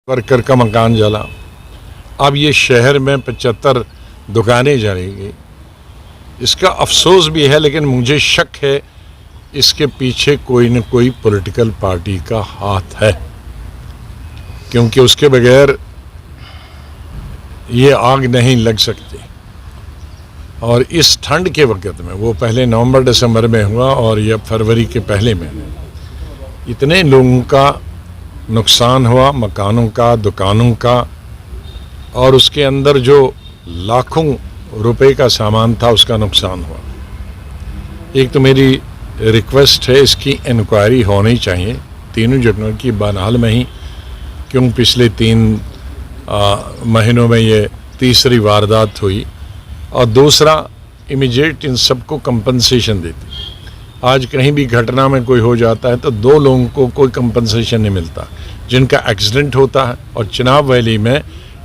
Worker का मकान जला। अब ये शहर में 75 दुकानें जलेंगी। इसका अफसोस भी है, लेकिन मुझे शक है इसके पीछे कोई न कोई पॉलिटिकल पार्टी का हाथ है, क्योंकि उसके बगैर ये आग नहीं लग सकती। और इस ठंड के वक्त में, वो पहले नवंबर दिसंबर में हुआ और यह फरवरी के पहले में, इतने लोगों का नुकसान हुआ, मकानों का, दुकानों का, और उसके अंदर जो लाखों रुपए का सामान था उसका नुकसान हुआ। एक तो मेरी रिक्वेस्ट है, इसकी इंक्वायरी होनी चाहिए तीनों जगहों की बहरहाल में ही, क्यों पिछले 3 महीनों में ये तीसरी वारदात हुई। और दूसरा, इमीडिएट इन सबको कंपनसेशन देती। आज कहीं भी घटना में कोई हो जाता है तो 2 लोगों को कोई कंपनसेशन नहीं मिलता जिनका एक्सीडेंट होता है। और चिनाब वैली में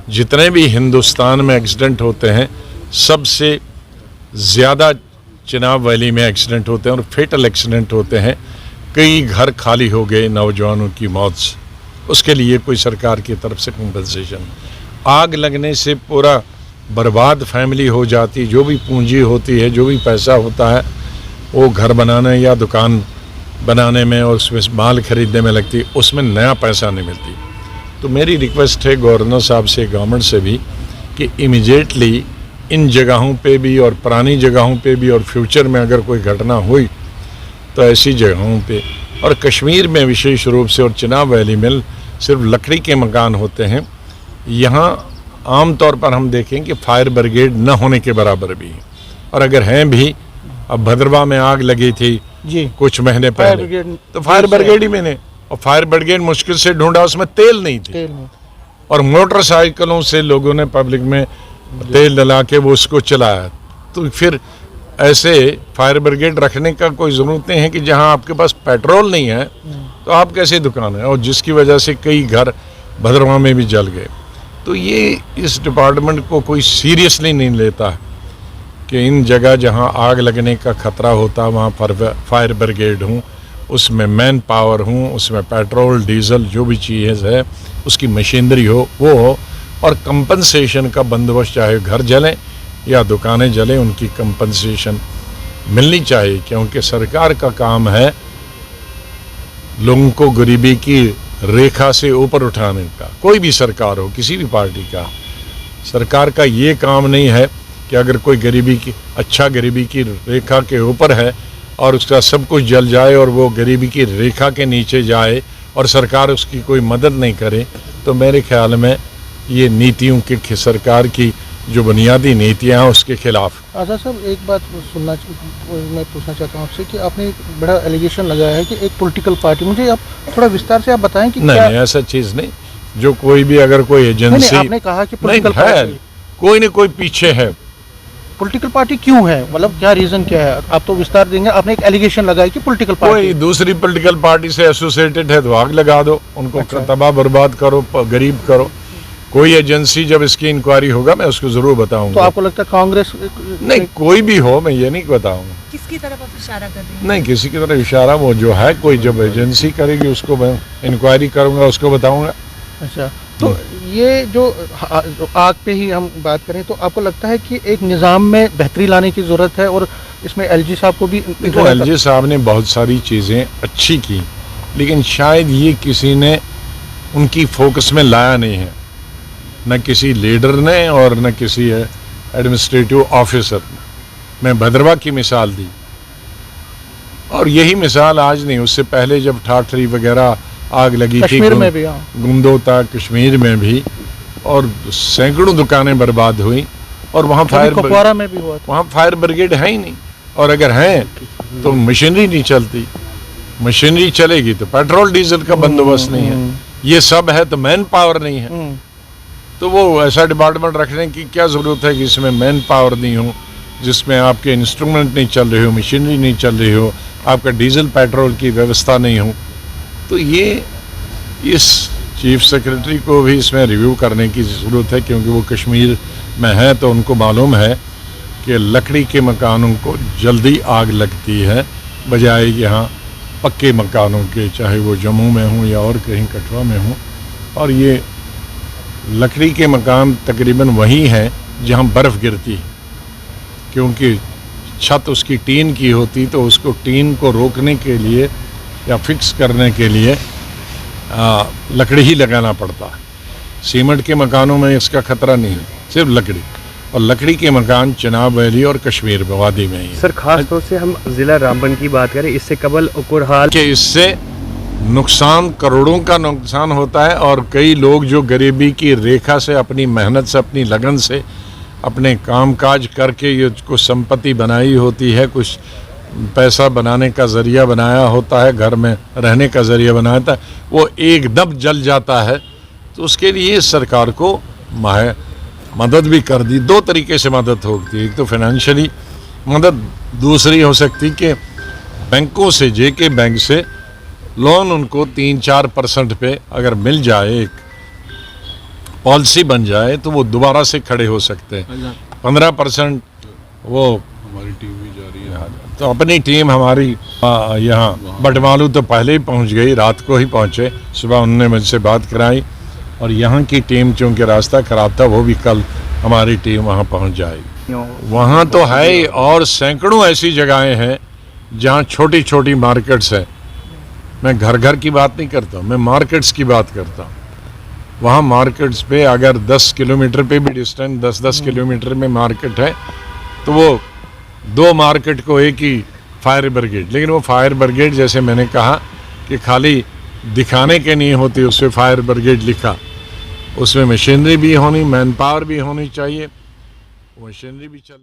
जितने भी हिंदुस्तान में एक्सीडेंट होते हैं, सबसे ज़्यादा चिनाब वैली में एक्सीडेंट होते हैं और फेटल एक्सीडेंट होते हैं। कई घर खाली हो गए नौजवानों की मौत से, उसके लिए कोई सरकार की तरफ से कंपनसेशन। आग लगने से पूरा बर्बाद फैमिली हो जाती, जो भी पूंजी होती है, जो भी पैसा होता है, वो घर बनाने या दुकान बनाने में और उसमें माल खरीदने में लगती, उसमें नया पैसा नहीं मिलती। तो मेरी रिक्वेस्ट है गवर्नर साहब से, गवर्नमेंट से भी, कि इमीडिएटली इन जगहों पे भी और पुरानी जगहों पे भी और फ्यूचर में अगर कोई घटना हुई तो ऐसी जगहों पे, और कश्मीर में विशेष रूप से और चिनाब वैली में सिर्फ लकड़ी के मकान होते हैं। यहाँ आम तौर पर हम देखें कि फायर ब्रिगेड न होने के बराबर भी है, और अगर हैं भी, अब भद्रवा में आग लगी थी जी कुछ महीने पहले, तो फायर ब्रिगेड ही मैंने, और फायर ब्रिगेड मुश्किल से ढूंढा, उसमें तेल नहीं थी, और मोटरसाइकिलों से लोगों ने पब्लिक में तेल डला के वो उसको चलाया। तो फिर ऐसे फायर ब्रिगेड रखने का कोई ज़रूरत नहीं है कि जहां आपके पास पेट्रोल नहीं है तो आप कैसे दुकान है, और जिसकी वजह से कई घर भद्रवा में भी जल गए। तो ये इस डिपार्टमेंट को कोई सीरियसली नहीं लेता है कि इन जगह जहां आग लगने का खतरा होता वहां फायर ब्रिगेड हूँ, उसमें मैन पावर हूँ, उसमें पेट्रोल डीजल जो भी चीज़ है उसकी मशीनरी हो, वो हो, और कंपनसेशन का बंदोबस्त, चाहे घर जलें या दुकानें जलें, उनकी कंपनसेशन मिलनी चाहिए। क्योंकि सरकार का काम है लोगों को गरीबी की रेखा से ऊपर उठाने का। कोई भी सरकार हो, किसी भी पार्टी का, सरकार का ये काम नहीं है कि अगर कोई गरीबी की रेखा के ऊपर है और उसका सब कुछ जल जाए और वो गरीबी की रेखा के नीचे जाए और सरकार उसकी कोई मदद नहीं करे। तो मेरे ख्याल में ये नीतियों की, सरकार की जो बुनियादी नीतियाँ हैं उसके खिलाफ। आज़ाद साहब, एक बात मैं पूछना चाहता हूँ आपसे कि आपने एक बड़ा एलिगेशन लगाया है कि एक पॉलिटिकल पार्टी, मुझे आप थोड़ा विस्तार से आप बताएं कि नहीं, ऐसा चीज़ नहीं। जो कोई भी अगर कोई एजेंसी, आपने कहा कि पॉलिटिकल पार्टी, कोई न कोई पीछे है। पॉलिटिकल पार्टी क्यों है, मतलब क्या रीजन क्या है, आप तो विस्तार देंगे। आपने एक एलिगेशन लगाया कि पॉलिटिकल पार्टी, कोई दूसरी पॉलिटिकल पार्टी से एसोसिएटेड है तो आग लगा दो, उनको तबाह बर्बाद करो, गरीब करो। कोई एजेंसी जब इसकी इंक्वायरी होगा मैं उसको जरूर बताऊंगा। तो आपको लगता है कांग्रेस? नहीं, कोई भी हो, मैं ये नहीं बताऊंगा। किसकी तरफ आप इशारा कर रहे हैं? नहीं, किसी की तरफ इशारा, वो जो है कोई जब एजेंसी करेगी उसको मैं इंक्वायरी करूंगा, उसको बताऊंगा। अच्छा, तो ये जो आग पे ही हम बात करें, तो आपको लगता है कि एक निज़ाम में बेहतरी लाने की ज़रूरत है, और इसमें एलजी साहब को भी, देखो एलजी साहब ने बहुत सारी चीज़ें अच्छी की, लेकिन शायद ये किसी ने उनकी फोकस में लाया नहीं है, न किसी लीडर ने और न किसी एडमिनिस्ट्रेटिव ऑफिसर ने। मैं भद्रवा की मिसाल दी, और यही मिसाल आज नहीं, उससे पहले जब ठाठरी वगैरह आग लगी थी में भी, गुंदोता कश्मीर में भी, और सैकड़ों दुकानें बर्बाद हुई, और वहाँ कुपवारा में भी हुआ, वहाँ फायर ब्रिगेड है ही नहीं। और अगर हैं तो मशीनरी नहीं चलती, मशीनरी चलेगी तो पेट्रोल डीजल का बंदोबस्त नहीं है, ये सब है तो मैन पावर नहीं है। तो वो ऐसा डिपार्टमेंट रखने की क्या ज़रूरत है कि इसमें मैन पावर नहीं हो, जिसमें आपके इंस्ट्रूमेंट नहीं चल रहे हो, मशीनरी नहीं चल रही हो, आपका डीजल पेट्रोल की व्यवस्था नहीं हो। तो ये इस चीफ सेक्रेटरी को भी इसमें रिव्यू करने की ज़रूरत है, क्योंकि वो कश्मीर में है तो उनको मालूम है कि लकड़ी के मकानों को जल्दी आग लगती है बजाय यहाँ पक्के मकानों के, चाहे वो जम्मू में हों या और कहीं कठुआ में हों। और ये लकड़ी के मकान तकरीबन वही हैं जहाँ बर्फ़ गिरती है, क्योंकि छत उसकी टीन की होती तो उसको टीन को रोकने के लिए या फिक्स करने के लिए लकड़ी ही लगाना पड़ता है। सीमेंट के मकानों में इसका खतरा नहीं है, सिर्फ लकड़ी, और लकड़ी के मकान चिनाब वैली और कश्मीर वादी में ही। सर खास तौर से हम ज़िला रामबन की बात करें, इससे कबल कुरहाल कि इससे नुकसान, करोड़ों का नुकसान होता है, और कई लोग जो गरीबी की रेखा से अपनी मेहनत से, अपनी लगन से, अपने कामकाज करके ये कुछ संपत्ति बनाई होती है, कुछ पैसा बनाने का ज़रिया बनाया होता है, घर में रहने का ज़रिया बनाया था, वो एकदम जल जाता है। तो उसके लिए सरकार को मदद भी कर दी। दो तरीके से मदद होती है, एक तो फाइनेंशियली मदद, दूसरी हो सकती कि बैंकों से, जेके बैंक से लोन उनको 3-4% पे अगर मिल जाए, एक पॉलिसी बन जाए, तो वो दोबारा से खड़े हो सकते हैं। 15% वो हमारी टीम भी जा रही है, तो अपनी टीम हमारी यहाँ बटमालू तो पहले ही पहुँच गई, रात को ही पहुँचे, सुबह उन्होंने मुझसे बात कराई, और यहाँ की टीम चूँकि रास्ता ख़राब था, वो भी कल हमारी टीम वहाँ पहुँच जाएगी। वहाँ तो है ही, और सैकड़ों ऐसी जगहें हैं जहाँ छोटी छोटी मार्केट्स हैं। मैं घर घर की बात नहीं करता, मैं मार्केट्स की बात करता हूँ। वहाँ मार्केट्स पे अगर 10 किलोमीटर पे भी डिस्टेंस, 10-10 किलोमीटर में मार्केट है, तो वो 2 मार्केट को एक ही फायर ब्रिगेड, लेकिन वो फायर ब्रिगेड जैसे मैंने कहा कि खाली दिखाने के नहीं होती, उसमें फायर ब्रिगेड लिखा, उसमें मशीनरी भी होनी, मैन पावर भी होनी चाहिए, वो मशीनरी भी चलनी।